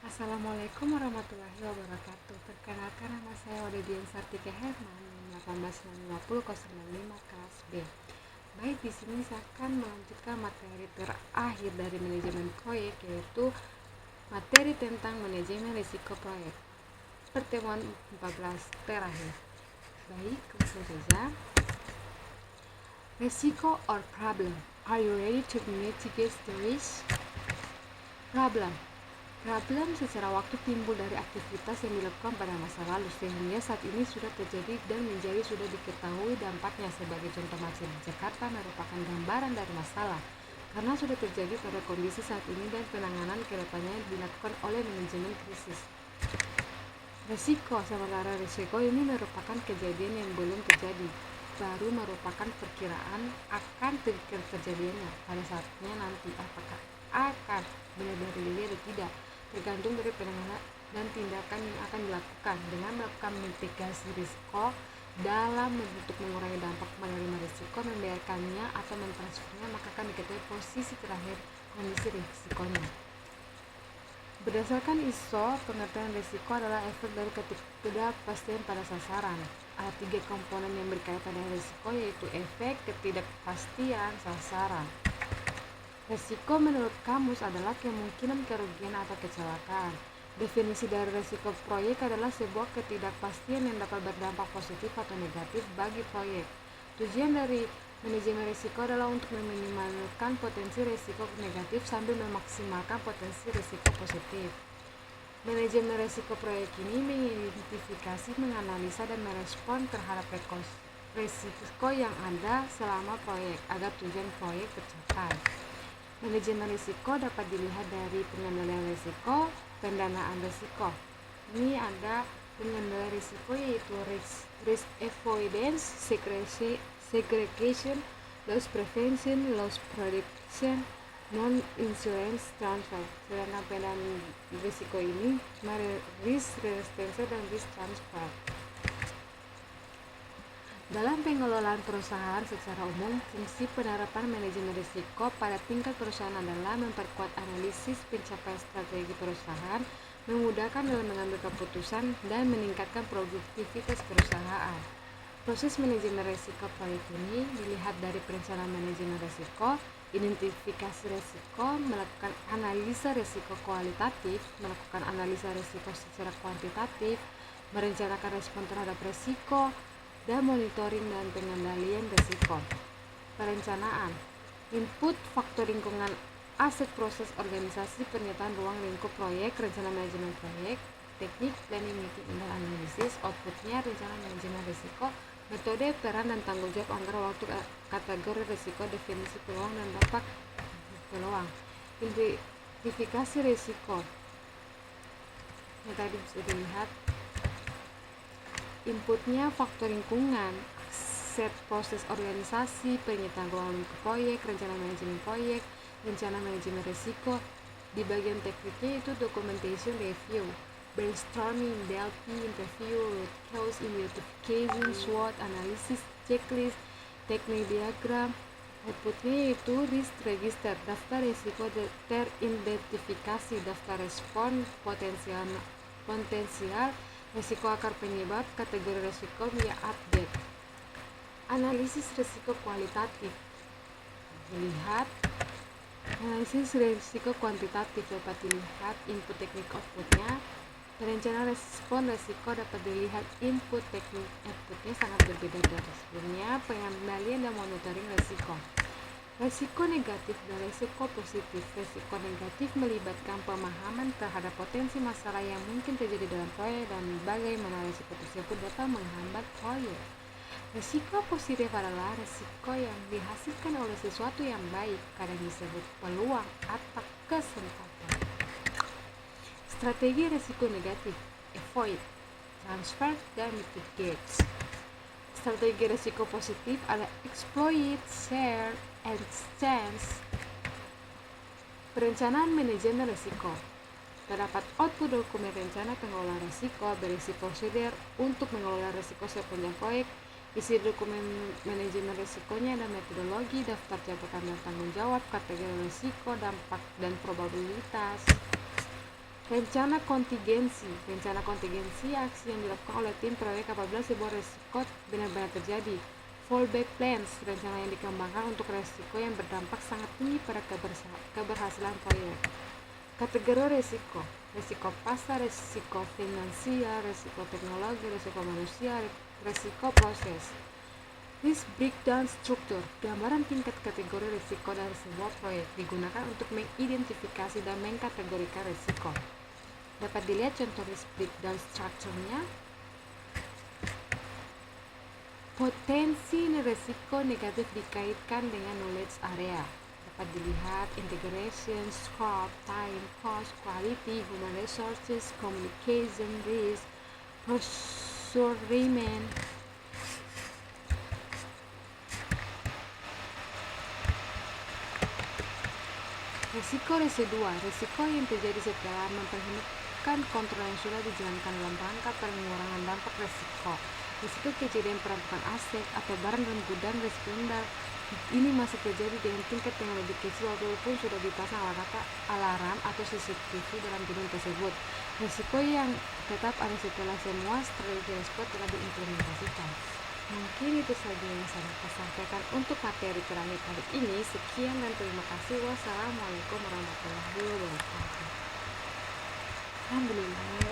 Assalamualaikum warahmatullahi wabarakatuh. Perkenalkan, nama saya Odedian Sartika Herman, 1895095 kelas B. Baik, di sini saya akan melanjutkan materi terakhir dari manajemen proyek, yaitu materi tentang manajemen risiko proyek. Pertemuan 14 terakhir. Baik, langsung saja. Risiko or problem. Are you ready to mitigate the risk? Problem secara waktu timbul dari aktivitas yang dilakukan pada masa lalu sehingga saat ini sudah terjadi dan menjadi sudah diketahui dampaknya. Sebagai contoh, macet di Jakarta merupakan gambaran dari masalah karena sudah terjadi pada kondisi saat ini dan penanganan kedepannya dilakukan oleh manajemen krisis. Risiko, sementara risiko ini merupakan kejadian yang belum terjadi, baru merupakan perkiraan akan terjadinya pada saatnya nanti. Apakah akan benar-benar terjadi atau tidak tergantung dari penanganan dan tindakan yang akan dilakukan. Dengan melakukan mitigasi risiko dalam bentuk mengurangi dampak menerima risiko, membiarkannya atau mentransfernya, maka akan diketahui posisi terakhir kondisi risikonya. Berdasarkan ISO, pengertian risiko adalah efek dari ketidakpastian pada sasaran. Ada 3 komponen yang berkaitan dengan risiko, yaitu efek, ketidakpastian, sasaran. Risiko menurut kamus adalah kemungkinan kerugian atau kecelakaan. Definisi dari risiko proyek adalah sebuah ketidakpastian yang dapat berdampak positif atau negatif bagi proyek. Tujuan dari manajemen risiko adalah untuk meminimalkan potensi risiko negatif sambil memaksimalkan potensi risiko positif. Manajemen risiko proyek ini mengidentifikasi, menganalisa, dan merespon terhadap risiko yang ada selama proyek agar tujuan proyek tercapai. Manajemen risiko dapat dilihat dari pengendalian risiko, pendanaan risiko. Ini ada pengendalian risiko, yaitu risk avoidance, segregation, loss prevention, loss prediction, non-insurance transfer. Sedangkan pendanaan risiko ini risk resistance dan risk transfer. Dalam pengelolaan perusahaan secara umum, fungsi penerapan manajemen risiko pada tingkat perusahaan adalah memperkuat analisis pencapaian strategi perusahaan, memudahkan dalam mengambil keputusan, dan meningkatkan produktivitas perusahaan. Proses manajemen risiko proyek ini dilihat dari perencanaan manajemen risiko, identifikasi risiko, melakukan analisa risiko kualitatif, melakukan analisa risiko secara kuantitatif, merencanakan respon terhadap risiko, dan monitoring dan pengendalian risiko. Perencanaan, input faktor lingkungan, aset, proses organisasi, pernyataan ruang lingkup proyek, rencana manajemen proyek, teknik, planning, meeting, dan analisis. Outputnya rencana manajemen risiko, metode, peran, dan tanggung jawab anggaran waktu, kategori risiko, definisi peluang dan dampak peluang. Identifikasi risiko yang tadi bisa dilihat, inputnya faktor lingkungan, aset, proses organisasi, pernyataan ruang lingkup proyek, rencana manajemen proyek, rencana manajemen risiko. Di bagian tekniknya itu documentation review, brainstorming, DLP, interview, root cause identification, SWOT analysis, checklist, teknik diagram. Outputnya itu risk register, daftar risiko teridentifikasi, daftar respon potensial, risiko akar penyebab, kategori risiko via update. Analisis risiko kualitatif, dilihat. Analisis risiko kuantitatif dapat dilihat input teknik outputnya. Perencanaan respon risiko dapat dilihat input teknik outputnya sangat berbeda dari sebelumnya. Pengendalian dan monitoring risiko. Risiko negatif dan risiko positif. Risiko negatif melibatkan pemahaman terhadap potensi masalah yang mungkin terjadi dalam proyek dan bagaimana risiko tersebut dapat menghambat proyek. Risiko positif adalah risiko yang dihasilkan oleh sesuatu yang baik, kadang disebut peluang atau kesempatan. Strategi risiko negatif, avoid, transfer, dan mitigate. Strategi risiko positif adalah exploit, share, and chance. Perencanaan manajemen risiko. Terdapat output dokumen rencana pengelolaan risiko berisi prosedur untuk mengelola risiko sepanjang proyek. Isi dokumen manajemen risikonya dan metodologi, daftar catatan dan tanggung jawab, kategori risiko, dampak, dan probabilitas. Rencana kontingensi. Rencana kontingensi aksi yang dilakukan oleh tim proyek apabila sebuah resiko benar-benar terjadi. Fallback plans, rencana yang dikembangkan untuk resiko yang berdampak sangat tinggi pada keberhasilan proyek. Kategori resiko: resiko pasar, resiko finansial, resiko teknologi, resiko manusia, resiko proses. Risk breakdown structure, gambaran tingkat kategori risiko dari sebuah proyek digunakan untuk mengidentifikasi dan mengkategorikan risiko. Dapat dilihat contoh risk breakdown structure-nya. Potensi risiko negatif dikaitkan dengan knowledge area. Dapat dilihat integration, scope, time, cost, quality, human resources, communication, risk, procurement. Risiko residual, risiko yang terjadi setelah memperhentikan kontrol yang sudah dijalankan dalam rangka pengurangan dampak risiko. Risiko kejadian perampokan aset atau barang dalam gudang risiko rendah. Ini masih terjadi dengan tingkat yang lebih kecil walaupun sudah dipasang alarm atau CCTV dalam gedung tersebut. Risiko yang tetap ada setelah semua strategi respon telah diimplementasikan. Mungkin itu saja yang saya dapat sampaikan untuk materi terakhir kali ini. Sekian dan terima kasih. Wassalamualaikum warahmatullahi wabarakatuh. Alhamdulillah.